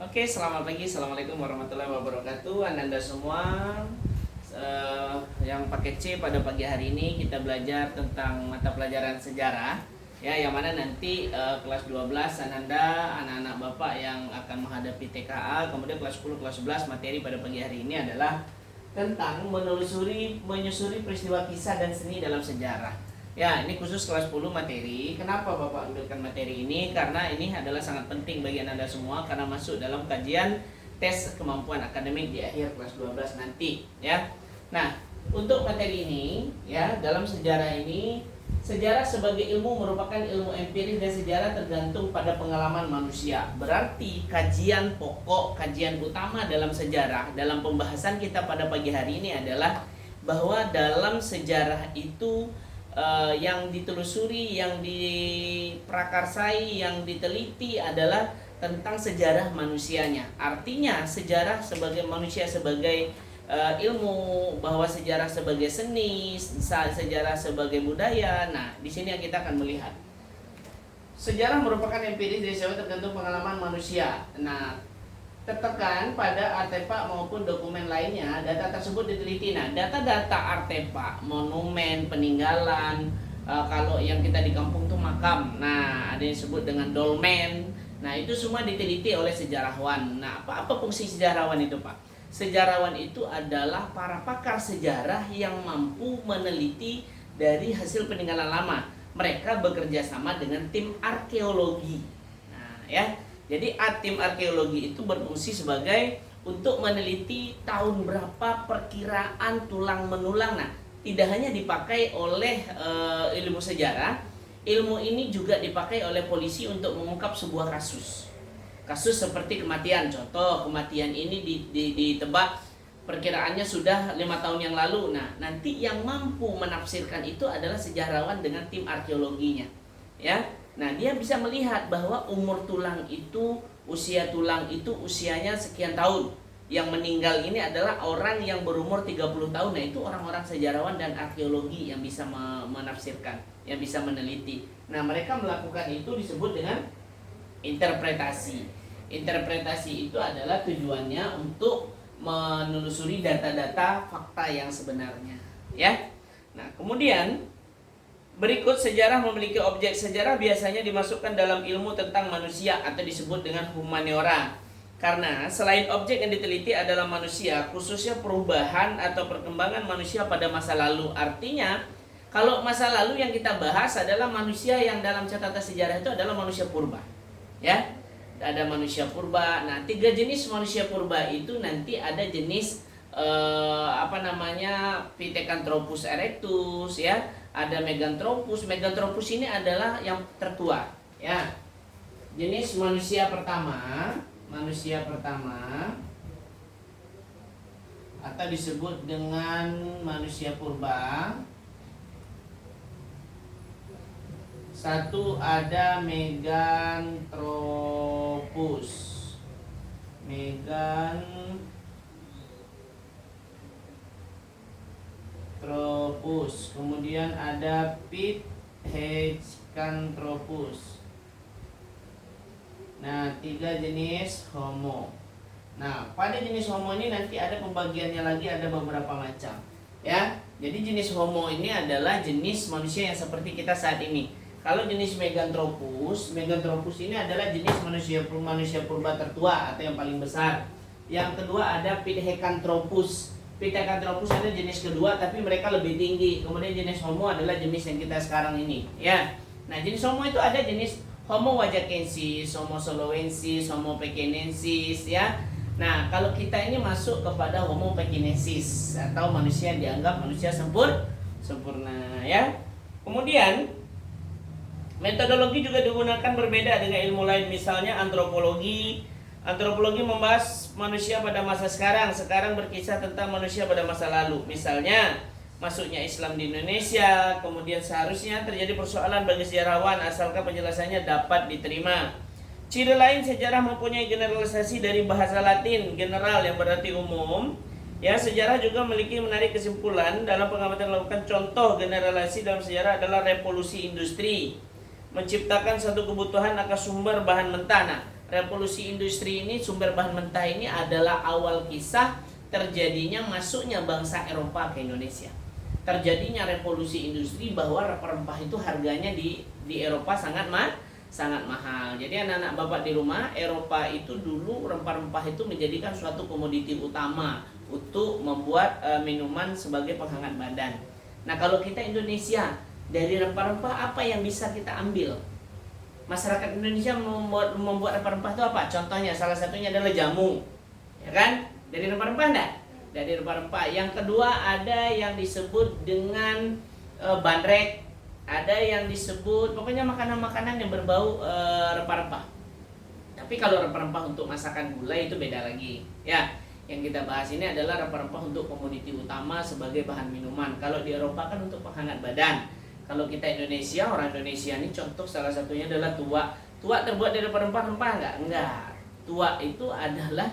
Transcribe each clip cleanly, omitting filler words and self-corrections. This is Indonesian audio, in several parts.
Oke, selamat pagi. Assalamualaikum warahmatullahi wabarakatuh. Anda semua yang paket C, pada pagi hari ini kita belajar tentang mata pelajaran sejarah. Ya, yang mana nanti kelas 12 Ananda, anak-anak Bapak yang akan menghadapi TKA, kemudian kelas 10, kelas 11 materi pada pagi hari ini adalah tentang menyusuri peristiwa kisah dan seni dalam sejarah. Ya, ini khusus kelas 10 materi. Kenapa Bapak ambilkan materi ini? Karena ini adalah sangat penting bagi Anda semua karena masuk dalam kajian tes kemampuan akademik di akhir kelas 12 nanti, ya. Nah, untuk materi ini, ya, dalam sejarah ini, sejarah sebagai ilmu merupakan ilmu empiris dan sejarah tergantung pada pengalaman manusia. Berarti kajian pokok, kajian utama dalam sejarah, dalam pembahasan kita pada pagi hari ini adalah bahwa dalam sejarah itu yang ditelusuri, yang diprakarsai, yang diteliti adalah tentang sejarah manusianya. Artinya sejarah sebagai manusia, sebagai ilmu, bahwa sejarah sebagai seni, sejarah sebagai budaya. Nah, di sini yang kita akan melihat. Sejarah merupakan empiris dari sejarah tergantung pengalaman manusia. Nah, tertekan pada artefak maupun dokumen lainnya, data tersebut diteliti. Nah, data-data artefak, monumen, peninggalan, kalau yang kita di kampung tuh makam. Nah, ada yang disebut dengan dolmen. Nah, itu semua diteliti oleh sejarawan. Nah, apa fungsi sejarawan itu, Pak? Sejarawan itu adalah para pakar sejarah yang mampu meneliti dari hasil peninggalan lama. Mereka bekerja sama dengan tim arkeologi. Nah, ya. Jadi tim arkeologi itu berfungsi sebagai untuk meneliti tahun berapa perkiraan tulang menulang. Nah, tidak hanya dipakai oleh ilmu sejarah, ilmu ini juga dipakai oleh polisi untuk mengungkap sebuah kasus. Kasus seperti kematian, contoh kematian ini ditebak perkiraannya sudah 5 tahun yang lalu. Nah, nanti yang mampu menafsirkan itu adalah sejarawan dengan tim arkeologinya, ya. Nah, dia bisa melihat bahwa umur tulang itu, usia tulang itu usianya sekian tahun. Yang meninggal ini adalah orang yang berumur 30 tahun. Nah, itu orang-orang sejarawan dan arkeologi yang bisa menafsirkan, yang bisa meneliti. Nah, mereka melakukan itu disebut dengan interpretasi. Interpretasi itu adalah tujuannya untuk menelusuri data-data fakta yang sebenarnya, ya. Nah, kemudian berikut, sejarah memiliki objek. Sejarah biasanya dimasukkan dalam ilmu tentang manusia atau disebut dengan humaniora. Karena selain objek yang diteliti adalah manusia, khususnya perubahan atau perkembangan manusia pada masa lalu. Artinya, kalau masa lalu yang kita bahas adalah manusia yang dalam catatan sejarah itu adalah manusia purba. Ya, ada manusia purba. Nah, 3 jenis manusia purba itu nanti ada jenis Pithecanthropus erectus, ya. Ada Meganthropus. Meganthropus ini adalah yang tertua, ya. Jenis manusia pertama atau disebut dengan manusia purba. Satu, ada Meganthropus. Kemudian ada Pithecanthropus. Nah, 3 jenis Homo. Nah, pada jenis Homo ini nanti ada pembagiannya lagi, ada beberapa macam, ya. Jadi jenis Homo ini adalah jenis manusia yang seperti kita saat ini. Kalau jenis Meganthropus ini adalah jenis manusia purba tertua atau yang paling besar. Yang kedua ada Pithecanthropus. Pithecanthropus ada jenis kedua, tapi mereka lebih tinggi. Kemudian jenis Homo adalah jenis yang kita sekarang ini, ya. Nah, jenis Homo itu ada jenis Homo wajakensis, Homo soloensis, Homo pekinensis, ya. Nah, kalau kita ini masuk kepada Homo pekinensis atau manusia yang dianggap manusia sempurna, ya. Kemudian metodologi juga digunakan berbeda dengan ilmu lain, misalnya antropologi. Antropologi membahas manusia pada masa sekarang berkisah tentang manusia pada masa lalu. Misalnya, masuknya Islam di Indonesia, kemudian seharusnya terjadi persoalan bagi sejarawan asalkan penjelasannya dapat diterima. Ciri lain, sejarah mempunyai generalisasi dari bahasa Latin, general yang berarti umum. Ya, sejarah juga memiliki menarik kesimpulan dalam pengamatan melakukan. Contoh generalisasi dalam sejarah adalah revolusi industri, menciptakan satu kebutuhan akan sumber bahan mentah. Nah, revolusi industri ini, sumber bahan mentah ini adalah awal kisah terjadinya masuknya bangsa Eropa ke Indonesia. Terjadinya revolusi industri bahwa rempah-rempah itu harganya di Eropa sangat mahal. Jadi anak-anak Bapak di rumah, Eropa itu dulu rempah-rempah itu menjadikan suatu komoditi utama untuk membuat minuman sebagai penghangat badan. Nah, kalau kita Indonesia, dari rempah-rempah apa yang bisa kita ambil? Masyarakat Indonesia membuat rempah-rempah itu apa? Contohnya salah satunya adalah jamu. Ya kan? Dari rempah-rempah enggak? Dari rempah-rempah. Yang kedua ada yang disebut dengan bandrek, ada yang disebut pokoknya makanan-makanan yang berbau rempah-rempah. Tapi kalau rempah-rempah untuk masakan gulai itu beda lagi. Ya, yang kita bahas ini adalah rempah-rempah untuk komoditi utama sebagai bahan minuman. Kalau di Eropa kan untuk penghangat badan. Kalau kita Indonesia, orang Indonesia ini contoh salah satunya adalah tuak. Tuak terbuat dari rempah-rempah enggak? Enggak. Tuak itu adalah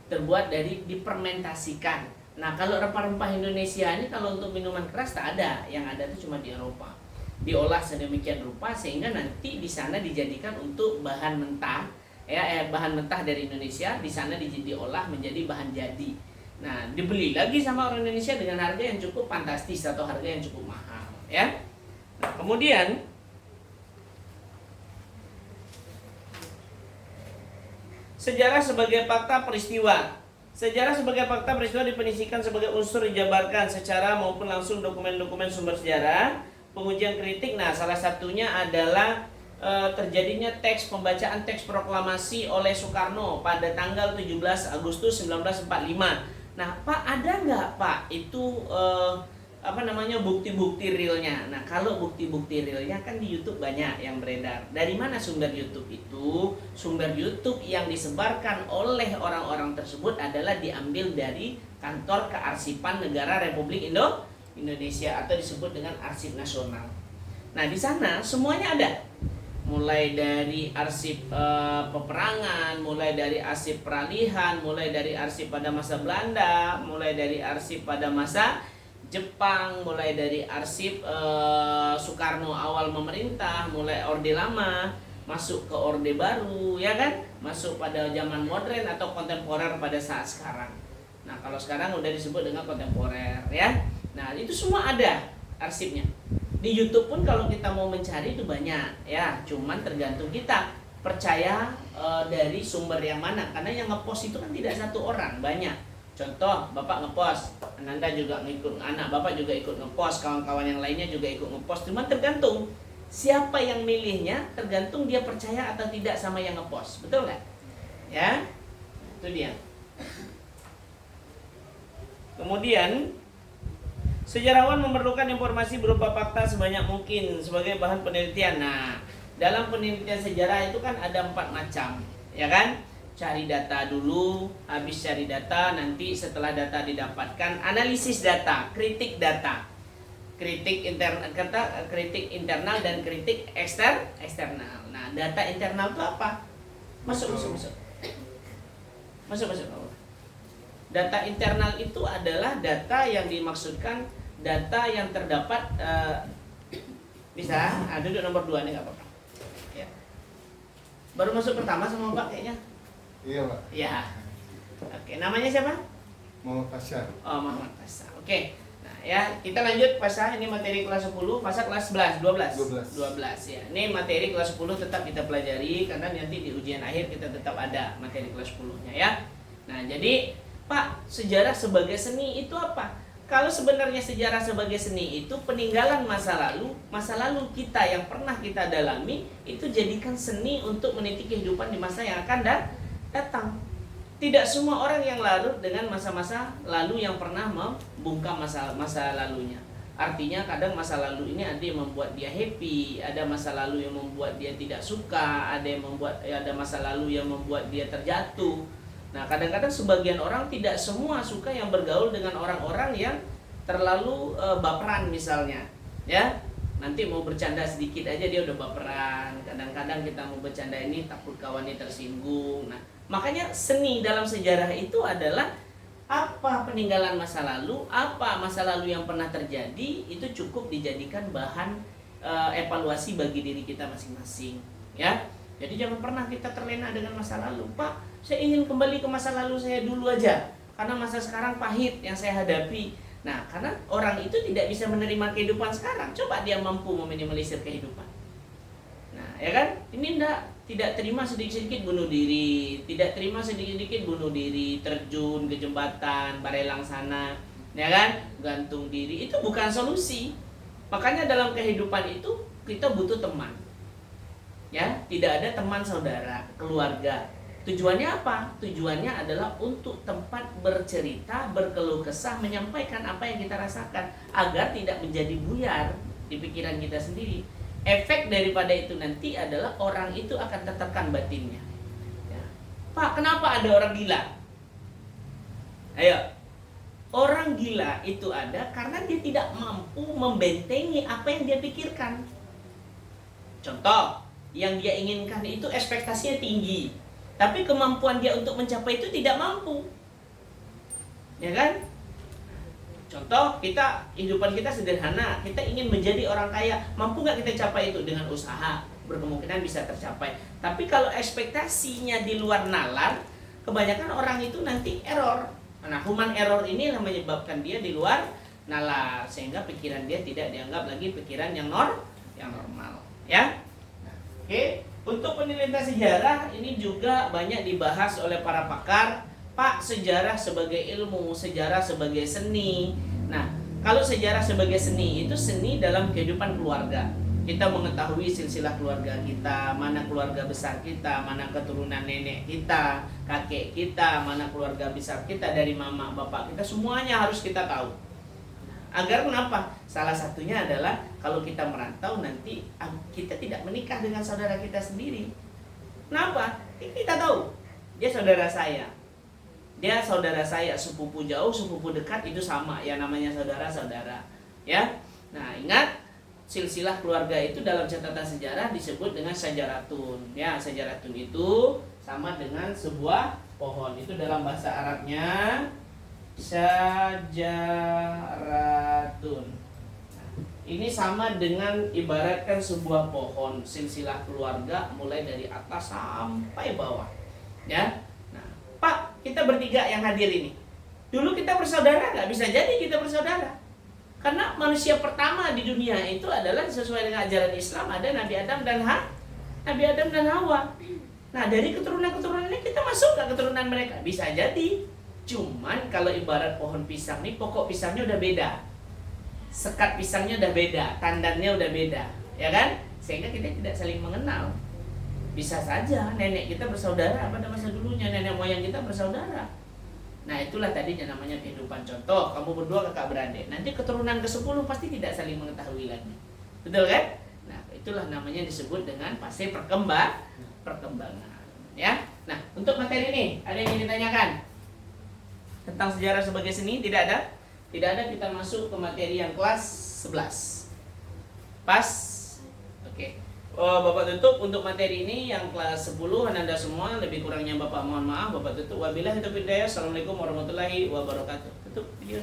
terbuat dari dipermentasikan. Nah, kalau rempah-rempah Indonesia ini kalau untuk minuman keras tak ada, yang ada itu cuma di Eropa. Diolah sedemikian rupa sehingga nanti di sana dijadikan untuk bahan mentah, bahan mentah dari Indonesia di sana diolah menjadi bahan jadi. Nah, dibeli lagi sama orang Indonesia dengan harga yang cukup fantastis atau harga yang cukup mahal, ya. Nah, kemudian sejarah sebagai fakta peristiwa. Sejarah sebagai fakta peristiwa dipenisikan sebagai unsur dijabarkan secara maupun langsung dokumen-dokumen sumber sejarah. Pengujian kritik, nah salah satunya adalah terjadinya pembacaan teks proklamasi oleh Soekarno pada tanggal 17 Agustus 1945. Nah, Pak, ada nggak Pak itu bukti-bukti realnya? Nah, kalau bukti-bukti realnya kan di YouTube banyak yang beredar. Dari mana sumber YouTube itu? Sumber YouTube yang disebarkan oleh orang-orang tersebut adalah diambil dari Kantor Kearsipan Negara Republik Indonesia atau disebut dengan Arsip Nasional. Nah, di sana semuanya ada. Mulai dari arsip peperangan, mulai dari arsip peralihan, mulai dari arsip pada masa Belanda, mulai dari arsip pada masa Jepang, mulai dari arsip Soekarno awal memerintah, mulai Orde Lama, masuk ke Orde Baru, ya kan? Masuk pada zaman modern atau kontemporer pada saat sekarang. Nah, kalau sekarang udah disebut dengan kontemporer, ya. Nah, itu semua ada arsipnya. Di YouTube pun kalau kita mau mencari itu banyak, ya. Cuman tergantung kita percaya dari sumber yang mana. Karena yang ngepost itu kan tidak satu orang, banyak. Contoh, Bapak ngepost, Ananda juga ngikut, anak Bapak juga ikut ngepost, kawan-kawan yang lainnya juga ikut ngepost. Cuma tergantung siapa yang milihnya, tergantung dia percaya atau tidak sama yang ngepost. Betul nggak? Ya, itu dia. Kemudian sejarawan memerlukan informasi berupa fakta sebanyak mungkin sebagai bahan penelitian. Nah, dalam penelitian sejarah itu kan ada 4 macam, ya kan? Cari data dulu, habis cari data, nanti setelah data didapatkan, analisis data, kritik data. Kritik internal dan kritik eksternal. Nah, data internal itu apa? Masuk. Data internal itu adalah data yang dimaksudkan data yang terdapat bisa duduk nomor 2 nih, nggak apa-apa. Ya. Baru masuk pertama sama Pak kayaknya. Iya, Pak. Iya. Oke, namanya siapa? Muhammad Pasha. Oh, Muhammad Pasha. Oke. Nah, ya, kita lanjut Pasha. Ini materi kelas 10, Pasha kelas 12 ya. Ini materi kelas 10 tetap kita pelajari karena nanti di ujian akhir kita tetap ada materi kelas 10-nya, ya. Nah, jadi Pak, sejarah sebagai seni itu apa? Kalau sebenarnya sejarah sebagai seni itu peninggalan masa lalu kita yang pernah kita dalami, itu jadikan seni untuk meniti kehidupan di masa yang akan datang. Tidak semua orang yang larut dengan masa-masa lalu yang pernah membungkam masa lalunya. Artinya kadang masa lalu ini ada yang membuat dia happy, ada masa lalu yang membuat dia tidak suka, ada masa lalu yang membuat dia terjatuh. Nah, kadang-kadang sebagian orang tidak semua suka yang bergaul dengan orang-orang yang terlalu baperan misalnya, ya. Nanti mau bercanda sedikit aja dia udah baperan. Kadang-kadang kita mau bercanda ini takut kawannya tersinggung. Nah, makanya seni dalam sejarah itu adalah apa peninggalan masa lalu, apa masa lalu yang pernah terjadi, itu cukup dijadikan bahan evaluasi bagi diri kita masing-masing, ya. Jadi jangan pernah kita terlena dengan masa lalu. Pak, saya ingin kembali ke masa lalu saya dulu aja, karena masa sekarang pahit yang saya hadapi. Nah, karena orang itu tidak bisa menerima kehidupan sekarang. Coba dia mampu meminimalisir kehidupan. Nah, ya kan? Ini tidak terima sedikit-sedikit bunuh diri, tidak terima sedikit-sedikit bunuh diri, terjun ke jembatan, barelang sana, ya kan? Gantung diri. Itu bukan solusi. Makanya dalam kehidupan itu kita butuh teman. Ya, tidak ada teman saudara, keluarga. Tujuannya apa? Tujuannya adalah untuk tempat bercerita, berkeluh kesah, menyampaikan apa yang kita rasakan agar tidak menjadi buyar di pikiran kita sendiri. Efek daripada itu nanti adalah orang itu akan tertekan batinnya. Ya. Pak, kenapa ada orang gila? Ayo. Orang gila itu ada karena dia tidak mampu membentengi apa yang dia pikirkan. Contoh, yang dia inginkan itu ekspektasinya tinggi, tapi kemampuan dia untuk mencapai itu tidak mampu. Ya kan? Contoh, kehidupan kita sederhana, kita ingin menjadi orang kaya, mampu nggak kita capai itu dengan usaha? Berkemungkinan bisa tercapai. Tapi kalau ekspektasinya di luar nalar, kebanyakan orang itu nanti error. Nah, human error ini yang menyebabkan dia di luar nalar, sehingga pikiran dia tidak dianggap lagi pikiran yang normal. Ya. Oke, untuk penelitian sejarah ini juga banyak dibahas oleh para pakar. Pak, sejarah sebagai ilmu, sejarah sebagai seni. Nah, kalau sejarah sebagai seni, itu seni dalam kehidupan keluarga. Kita mengetahui silsilah keluarga kita, mana keluarga besar kita, mana keturunan nenek kita, kakek kita, mana keluarga besar kita dari mama, bapak kita, semuanya harus kita tahu. Agar kenapa? Salah satunya adalah kalau kita merantau nanti kita tidak menikah dengan saudara kita sendiri. Kenapa? Kita tahu dia saudara saya. Dia saudara saya, sepupu jauh, sepupu dekat itu sama, ya namanya saudara-saudara. Ya. Nah, ingat silsilah keluarga itu dalam catatan sejarah disebut dengan sajaratun. Ya, sajaratun itu sama dengan sebuah pohon. Itu dalam bahasa Arabnya sajaratun. Ini sama dengan ibaratkan sebuah pohon, silsilah keluarga mulai dari atas sampai bawah. Ya. Nah, Pak, kita bertiga yang hadir ini. Dulu kita bersaudara, nggak bisa jadi kita bersaudara. Karena manusia pertama di dunia itu adalah sesuai dengan ajaran Islam, ada Nabi Adam dan Hawa. Nah, dari keturunan-keturunan ini kita masuk ke keturunan mereka. Bisa jadi. Cuman kalau ibarat pohon pisang nih, pokok pisangnya udah beda, sekat pisangnya udah beda, tandannya udah beda, ya kan? Sehingga kita tidak saling mengenal. Bisa saja nenek kita bersaudara pada masa dulunya, nenek moyang kita bersaudara. Nah, itulah tadinya namanya kehidupan. Contoh, kamu berdua kakak beradik, nanti keturunan ke-10 pasti tidak saling mengetahui lagi. Betul kan? Nah, itulah namanya disebut dengan fase perkembangan. Ya. Nah, untuk materi ini ada yang ingin ditanyakan? Tentang sejarah sebagai seni tidak ada? Tidak ada, kita masuk ke materi yang kelas 11. Pas? Oke. Bapak tutup untuk materi ini yang kelas 10. Anda semua, lebih kurangnya Bapak mohon maaf. Bapak tutup. Wabillahi taufiq hidayah. Assalamualaikum warahmatullahi wabarakatuh. Tutup video.